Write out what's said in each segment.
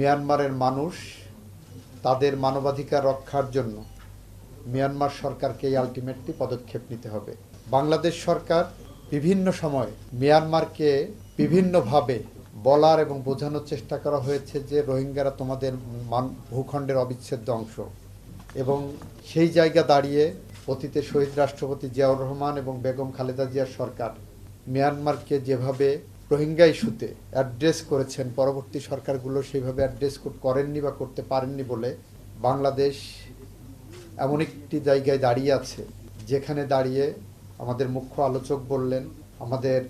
মিয়ানমারের মানুষ তাদের মানবাধিকার রক্ষার জন্য মিয়ানমার সরকারকেই আলটিমেটলি পদক্ষেপ নিতে হবে। বাংলাদেশ সরকার বিভিন্ন সময় মিয়ানমারকে বিভিন্নভাবে বলার এবং বোঝানোর চেষ্টা করা হয়েছে যে রোহিঙ্গারা তোমাদের ভূখণ্ডের অবিচ্ছেদ্য অংশ, এবং সেই জায়গা দাঁড়িয়ে অতীতে শহীদ রাষ্ট্রপতি জিয়াউর রহমান এবং বেগম খালেদা জিয়ার সরকার মিয়ানমারকে যেভাবে রোহিঙ্গা ইস্যুতে অ্যাড্রেস করেছেন, পরবর্তী সরকারগুলো সেইভাবে অ্যাড্রেস করেননি বা করতে পারেননি বলে বাংলাদেশ এমন একটি জায়গায় দাঁড়িয়ে আছে যেখানে দাঁড়িয়ে আমাদের মুখ্য আলোচক বললেন আমাদের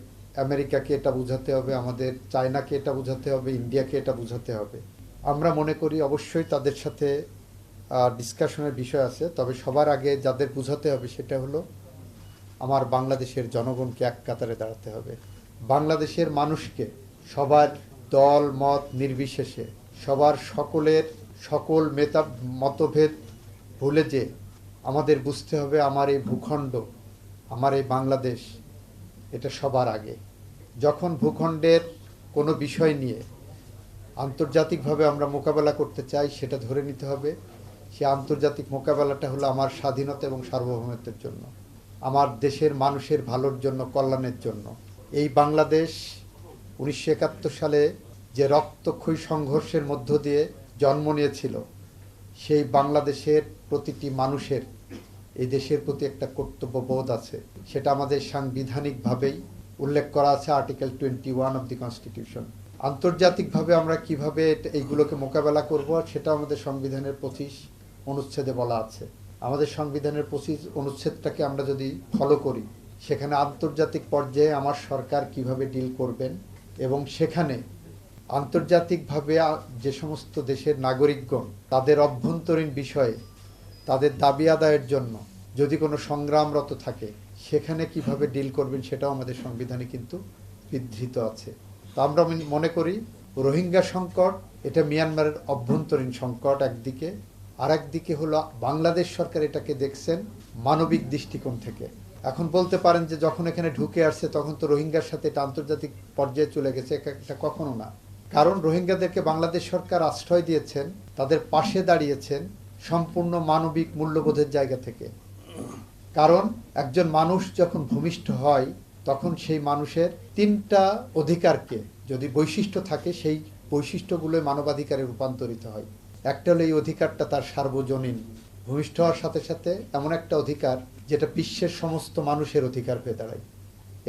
আমেরিকাকে এটা বোঝাতে হবে, আমাদের চায়নাকে এটা বোঝাতে হবে, ইন্ডিয়াকে এটা বোঝাতে হবে। আমরা মনে করি অবশ্যই তাদের সাথে ডিসকাশনের বিষয় আছে, তবে সবার আগে যাদের বোঝাতে হবে সেটা হলো আমার বাংলাদেশের জনগণকে এক কাতারে দাঁড়াতে হবে। বাংলাদেশের মানুষকে সবার দল মত নির্বিশেষে সবার সকল মতভেদ ভুলে যে আমাদের বুঝতে হবে আমার এই ভূখণ্ড, আমার এই বাংলাদেশ, এটা সবার আগে। যখন ভূখণ্ডের কোনো বিষয় নিয়ে আন্তর্জাতিকভাবে আমরা মোকাবেলা করতে চাই, সেটা ধরে নিতে হবে সে আন্তর্জাতিক মোকাবেলাটা হলো আমার স্বাধীনতা এবং সার্বভৌমত্বের জন্য, আমার দেশের মানুষের ভালোর জন্য, কল্যাণের জন্য। এই বাংলাদেশ 1971 সালে যে রক্তক্ষয়ী সংঘর্ষের মধ্য দিয়ে জন্ম নিয়েছিল, সেই বাংলাদেশের প্রতিটি মানুষের এই দেশের প্রতি একটা কর্তব্যবোধ আছে। সেটা আমাদের সাংবিধানিকভাবেই উল্লেখ করা আছে, আর্টিকেল 21 অফ দি কনস্টিটিউশন। আন্তর্জাতিকভাবে আমরা কিভাবে এইগুলোকে মোকাবেলা করব সেটা আমাদের সংবিধানের 25 অনুচ্ছেদে বলা আছে। আমাদের সংবিধানের 25 অনুচ্ছেদটাকে আমরা যদি ফলো করি, সেখানে আন্তর্জাতিক পর্যায়ে আমার সরকার কিভাবে ডিল করবেন, এবং সেখানে আন্তর্জাতিকভাবে যে সমস্ত দেশের নাগরিকগণ তাদের অভ্যন্তরীণ বিষয়ে তাদের দাবি আদায়ের জন্য যদি কোনো সংগ্রামরত থাকে, সেখানে কিভাবে ডিল করবেন সেটাও আমাদের সংবিধানে কিন্তু বিধৃত আছে। তা আমরা মনে করি রোহিঙ্গা সংকট এটা মিয়ানমারের অভ্যন্তরীণ সংকট একদিকে, আর একদিকে হলো বাংলাদেশ সরকার এটাকে দেখছেন মানবিক দৃষ্টিকোণ থেকে। এখন বলতে পারেন যে যখন এখানে ঢুকে আসছে তখন তো রোহিঙ্গার সাথে এটা আন্তর্জাতিক পর্যায়ে চলে গেছে, এটা কখনো না। কারণ রোহিঙ্গাদেরকে বাংলাদেশ সরকার আশ্রয় দিয়েছেন, তাদের পাশে দাঁড়িয়েছেন সম্পূর্ণ মানবিক মূল্যবোধের জায়গা থেকে। কারণ একজন মানুষ যখন ভূমিষ্ঠ হয় তখন সেই মানুষের 3টা অধিকারকে যদি বৈশিষ্ট্য থাকে, সেই বৈশিষ্ট্যগুলো মানবাধিকারে রূপান্তরিত হয়। একটা হলো এই অধিকারটা তার সার্বজনীন, ভূমিষ্ঠ হওয়ার সাথে সাথে এমন একটা অধিকার যেটা বিশ্বের সমস্ত মানুষের অধিকার হয়ে দাঁড়ায়।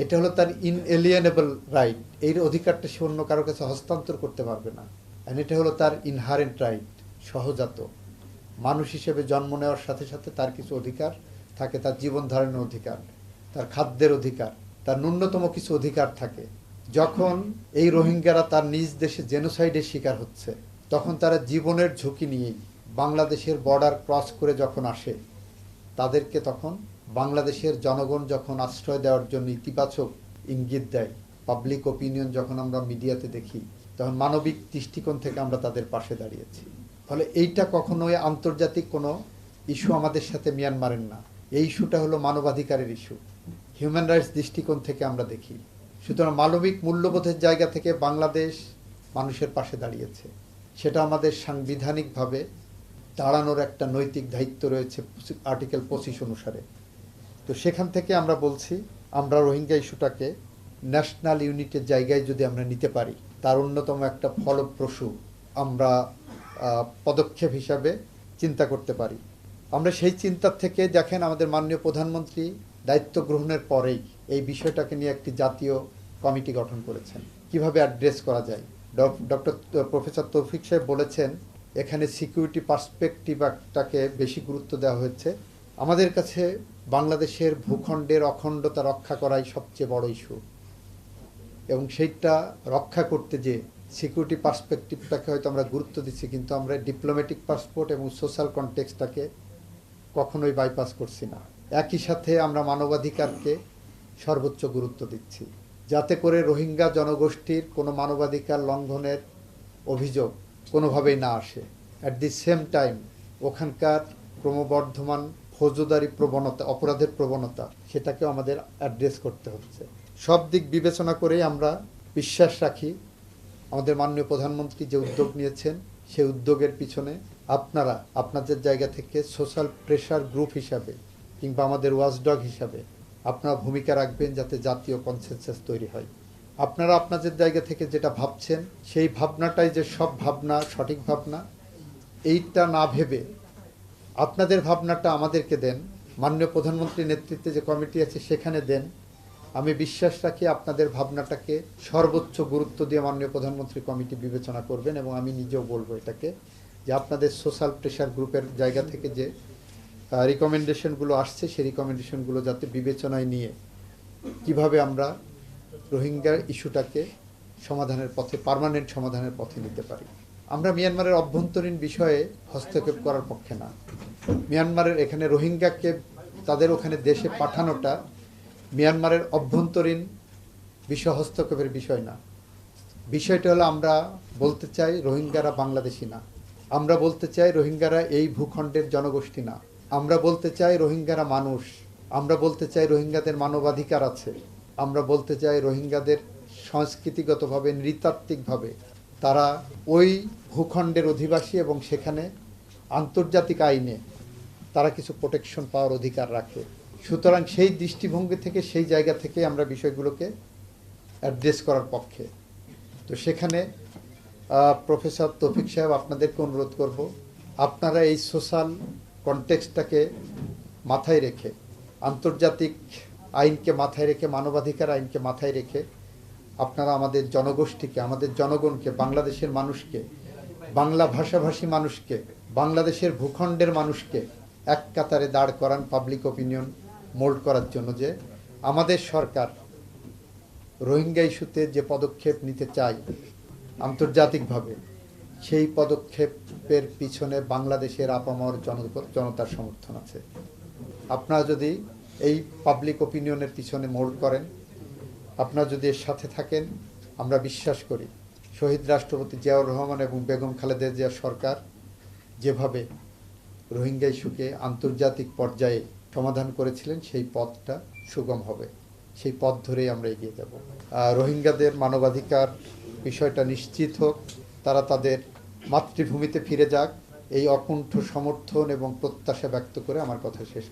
এটা হলো তার ইনএলিয়েনেবল রাইট, এই অধিকারটা সে অন্য কারো কাছে হস্তান্তর করতে পারবে না। আর এটা হলো তার ইনহারেন্ট রাইট, সহজাত। মানুষ হিসেবে জন্ম নেওয়ার সাথে সাথে তার কিছু অধিকার থাকে, তার জীবন ধারণের অধিকার, তার খাদ্যের অধিকার, তার ন্যূনতম কিছু অধিকার থাকে। যখন এই রোহিঙ্গারা তার নিজ দেশে জেনোসাইডের শিকার হচ্ছে, তখন তারা জীবনের ঝুঁকি নিয়েই বাংলাদেশের বর্ডার ক্রস করে যখন আসে, তাদেরকে তখন বাংলাদেশের জনগণ যখন আশ্রয় দেওয়ার জন্য ইতিবাচক ইঙ্গিত দেয়, পাবলিক ওপিনিয়ন যখন আমরা মিডিয়াতে দেখি, তখন মানবিক দৃষ্টিকোণ থেকে আমরা তাদের পাশে দাঁড়িয়েছি। ফলে এইটা কখনোই আন্তর্জাতিক কোনো ইস্যু আমাদের সাথে মিয়ানমারের না, এই ইস্যুটা হলো মানবাধিকারের ইস্যু, হিউম্যান রাইটস দৃষ্টিকোণ থেকে আমরা দেখি। সুতরাং মানবিক মূল্যবোধের জায়গা থেকে বাংলাদেশ মানুষের পাশে দাঁড়িয়েছে, সেটা আমাদের সাংবিধানিকভাবে দাঁড়ানোর একটা নৈতিক দায়িত্ব রয়েছে আর্টিকেল 25 অনুসারে। তো সেখান থেকে আমরা বলছি আমরা রোহিঙ্গা ইস্যুটাকে ন্যাশনাল ইউনিটের জায়গায় যদি আমরা নিতে পারি, তার অন্যতম একটা ফলপ্রসূ আমরা পদক্ষেপ হিসাবে চিন্তা করতে পারি। আমরা সেই চিন্তার থেকে দেখেন আমাদের মাননীয় প্রধানমন্ত্রী দায়িত্ব গ্রহণের পরেই এই বিষয়টাকে নিয়ে একটি জাতীয় কমিটি গঠন করেছেন, কিভাবে অ্যাড্রেস করা যায়। ডক্টর প্রফেসর তৌফিক সাহেব বলেছেন এখানে সিকিউরিটি পার্সপেক্টিভটাকে বেশি গুরুত্ব দেওয়া হয়েছে। আমাদের কাছে বাংলাদেশের ভূখণ্ডের অখণ্ডতা রক্ষা করাই সবচেয়ে বড় ইস্যু, এবং সেইটা রক্ষা করতে যে সিকিউরিটি পার্সপেক্টিভটাকে হয়তো আমরা গুরুত্ব দিচ্ছি, কিন্তু আমরা ডিপ্লোম্যাটিক পাসপোর্ট এবং সোশ্যাল কনটেক্সটটাকে কখনোই বাইপাস করছি না। একই সাথে আমরা মানবাধিকারকে সর্বোচ্চ গুরুত্ব দিচ্ছি, যাতে করে রোহিঙ্গা জনগোষ্ঠীর কোনো মানবাধিকার লঙ্ঘনের অভিযোগ কোনোভাবেই না আসে। অ্যাট দি সেম টাইম ওখানকার ক্রমবর্ধমান ফৌজদারি প্রবণতা, অপরাধের প্রবণতা, সেটাকেও আমাদের অ্যাড্রেস করতে হচ্ছে। সব দিক বিবেচনা করেই আমরা বিশ্বাস রাখি আমাদের মাননীয় প্রধানমন্ত্রী যে উদ্যোগ নিয়েছেন সেই উদ্যোগের পিছনে আপনারা আপনাদের জায়গা থেকে সোশ্যাল প্রেশার গ্রুপ হিসাবে কিংবা আমাদের ওয়াচডগ হিসাবে আপনারা ভূমিকা রাখবেন যাতে জাতীয় কনসেনসাস তৈরি হয়। আপনারা আপনাদের জায়গা থেকে যেটা ভাবছেন সেই ভাবনাটাই যে সব ভাবনা সঠিক ভাবনা এইটা না ভেবে আপনাদের ভাবনাটা আমাদেরকে দেন, মাননীয় প্রধানমন্ত্রীর নেতৃত্বে যে কমিটি আছে সেখানে দেন। আমি বিশ্বাস রাখি আপনাদের ভাবনাটাকে সর্বোচ্চ গুরুত্ব দিয়ে মাননীয় প্রধানমন্ত্রী কমিটি বিবেচনা করবেন এবং আমি নিজেও বলবো এটাকে যে আপনাদের সোশ্যাল প্রেশার গ্রুপের জায়গা থেকে যে রিকমেন্ডেশনগুলো আসছে সেই রিকমেন্ডেশনগুলো যাতে বিবেচনায় নিয়ে কিভাবে আমরা রোহিঙ্গা ইস্যুটাকে সমাধানের পথে পার্মানেন্ট সমাধানের পথে নিতে পারি। আমরা মিয়ানমারের অভ্যন্তরীণ বিষয়ে হস্তক্ষেপ করার পক্ষে না। মিয়ানমারের এখানে রোহিঙ্গাকে তাদের ওখানে দেশে পাঠানোটা মিয়ানমারের অভ্যন্তরীণ বিষয় হস্তক্ষেপের বিষয় না। বিষয়টা হলো আমরা বলতে চাই রোহিঙ্গারা বাংলাদেশি না, আমরা বলতে চাই রোহিঙ্গারা এই ভূখণ্ডের জনগোষ্ঠী না, আমরা বলতে চাই রোহিঙ্গারা মানুষ, আমরা বলতে চাই রোহিঙ্গাদের মানবাধিকার আছে, আমরা বলতে চাই রোহিঙ্গাদের সংস্কৃতিগতভাবে নৃতাত্ত্বিকভাবে তারা ওই ভূখণ্ডের অধিবাসী এবং সেখানে আন্তর্জাতিক আইনে তারা কিছু প্রোটেকশন পাওয়ার অধিকার রাখে। সুতরাং সেই দৃষ্টিভঙ্গি থেকে সেই জায়গা থেকে আমরা বিষয়গুলোকে অ্যাড্রেস করার পক্ষে। তো সেখানে প্রফেসর তৌফিক সাহেব আপনাদেরকে অনুরোধ করব আপনারা এই সোশ্যাল কনটেক্সটটাকে মাথায় রেখে আন্তর্জাতিক আইনকে মাথায় রেখে মানবাধিকার আইনকে মাথায় রেখে আপনারা আমাদের জনগোষ্ঠীকে আমাদের জনগণকে বাংলাদেশের মানুষকে বাংলা ভাষাভাষী মানুষকে বাংলাদেশের ভূখণ্ডের মানুষকে এক কাতারে দাঁড় করান পাবলিক অপিনিয়ন মোল্ড করার জন্য যে আমাদের সরকার রোহিঙ্গা ইস্যুতে যে পদক্ষেপ নিতে চায় আন্তর্জাতিকভাবে সেই পদক্ষেপের পিছনে বাংলাদেশের আপামর জনতার সমর্থন আছে। আপনারা যদি এই পাবলিক অপিনিয়নের পিছনে মোল্ড করেন, আপনারা যদি এর সাথে থাকেন, আমরা বিশ্বাস করি শহীদ রাষ্ট্রপতি জিয়াউর রহমান এবং বেগম খালেদা জিয়া সরকার যেভাবে রোহিঙ্গা ইস্যুকে আন্তর্জাতিক পর্যায়ে সমাধান করেছিলেন সেই পথটা সুগম হবে, সেই পথ ধরেই আমরা এগিয়ে যাব। রোহিঙ্গাদের মানবাধিকার বিষয়টা নিশ্চিত হোক, তারা তাদের মাতৃভূমিতে ফিরে যাক, এই অকুণ্ঠ সমর্থন এবং প্রত্যাশা ব্যক্ত করে আমার কথা শেষ